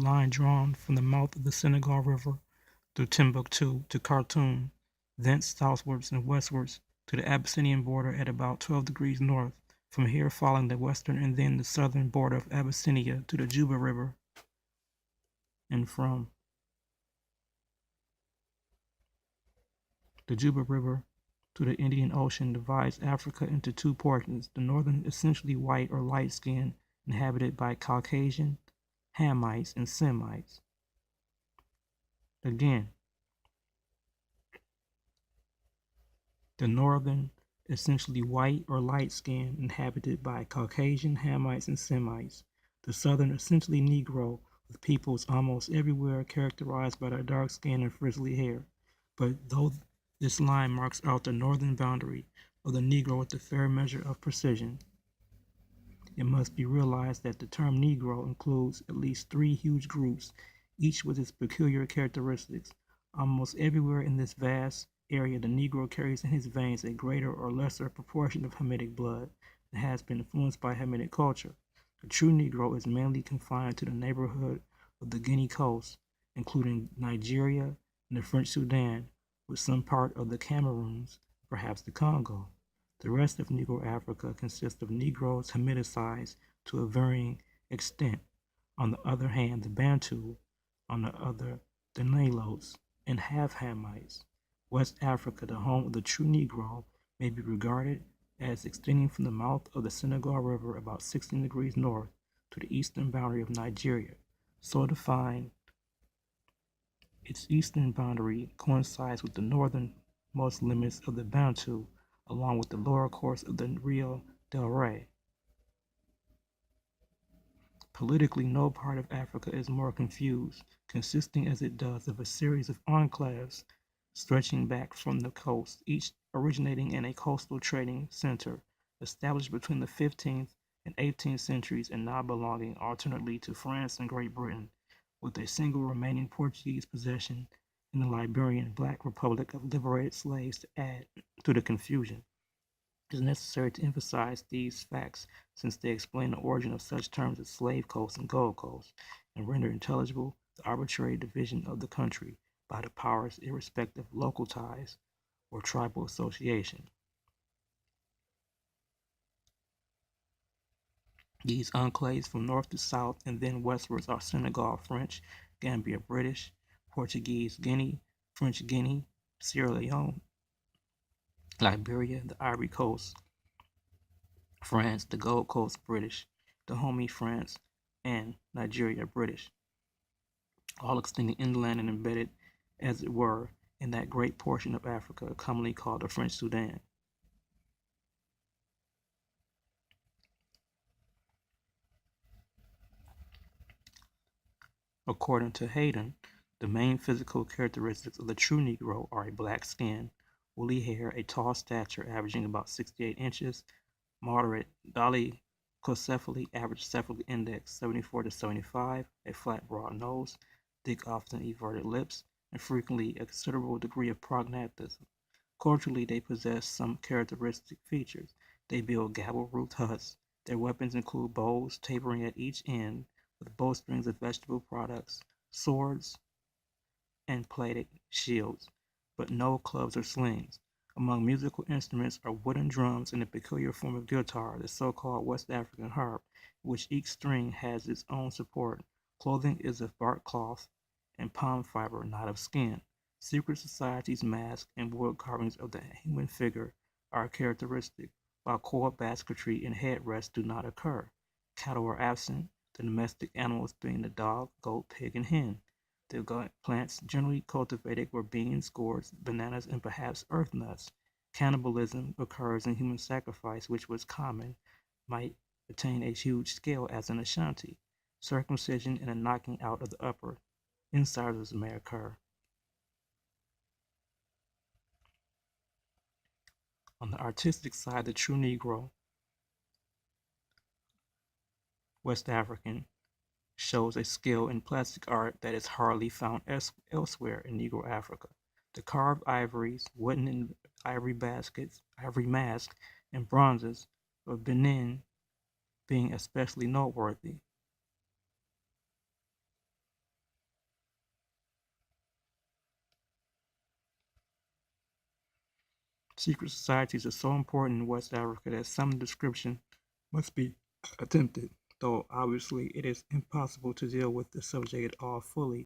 line drawn from the mouth of the Senegal River through Timbuktu to Khartoum, thence southwards and westwards to the Abyssinian border at about 12 degrees north, from here following the western and then the southern border of Abyssinia to the Juba River, and from the Juba River to the Indian Ocean divides Africa into two portions, the northern essentially white or light-skinned, inhabited by Caucasian, Hamites, and Semites. Again, the northern essentially white or light-skinned, inhabited by Caucasian, Hamites, and Semites. The southern essentially Negro, with peoples almost everywhere characterized by their dark skin and frizzly hair. But though this line marks out the northern boundary of the Negro with a fair measure of precision, it must be realized that the term Negro includes at least three huge groups, each with its peculiar characteristics. Almost everywhere in this vast area, the Negro carries in his veins a greater or lesser proportion of Hamitic blood and has been influenced by Hamitic culture. The true Negro is mainly confined to the neighborhood of the Guinea coast, including Nigeria and the French Sudan, with some part of the Cameroons, perhaps the Congo. The rest of Negro Africa consists of Negroes Hamiticized to a varying extent. On the other hand, the Bantu, on the other, the Nilotes, and half Hamites. West Africa, the home of the true Negro, may be regarded as extending from the mouth of the Senegal River about 16 degrees north to the eastern boundary of Nigeria. So defined, its eastern boundary coincides with the northernmost limits of the Bantu, along with the lower course of the Rio del Rey. Politically, no part of Africa is more confused, consisting as it does of a series of enclaves stretching back from the coast, each originating in a coastal trading center established between the 15th and 18th centuries and now belonging alternately to France and Great Britain, with a single remaining Portuguese possession in the Liberian Black Republic of liberated slaves to add to the confusion. It is necessary to emphasize these facts since they explain the origin of such terms as Slave Coast and Gold Coast, and render intelligible the arbitrary division of the country by the powers irrespective of local ties or tribal association. These enclaves from north to south and then westwards are Senegal French, Gambia British, Portuguese Guinea, French Guinea, Sierra Leone, Liberia, the Ivory Coast, France, the Gold Coast British, Dahomey France, and Nigeria British, all extending inland and embedded, as it were, in that great portion of Africa commonly called the French Sudan. According to Hayden, the main physical characteristics of the true Negro are a black skin, woolly hair, a tall stature averaging about 68 inches, moderate dolichocephaly, average cephalic index 74 to 75, a flat broad nose, thick often everted lips, and frequently a considerable degree of prognatism. Culturally, they possess some characteristic features. They build gable-roofed huts. Their weapons include bows tapering at each end, with bowstrings of vegetable products, swords, and plated shields, but no clubs or slings. Among musical instruments are wooden drums and a peculiar form of guitar, the so-called West African harp, in which each string has its own support. Clothing is of bark cloth and palm fiber, not of skin. Secret societies' masks and wood carvings of the human figure are characteristic, while court basketry and headrests do not occur. Cattle are absent, the domestic animals being the dog, goat, pig, and hen. The plants generally cultivated were beans, gourds, bananas, and perhaps earth nuts. Cannibalism occurs in human sacrifice, which was common, might attain a huge scale as in Ashanti. Circumcision and a knocking out of the upper incisors may occur. On the artistic side, the true Negro, West African, shows a skill in plastic art that is hardly found elsewhere in Negro Africa. The carved ivories, wooden and ivory baskets, ivory masks, and bronzes of Benin being especially noteworthy. Secret societies are so important in West Africa that some description must be attempted, though obviously it is impossible to deal with the subject at all fully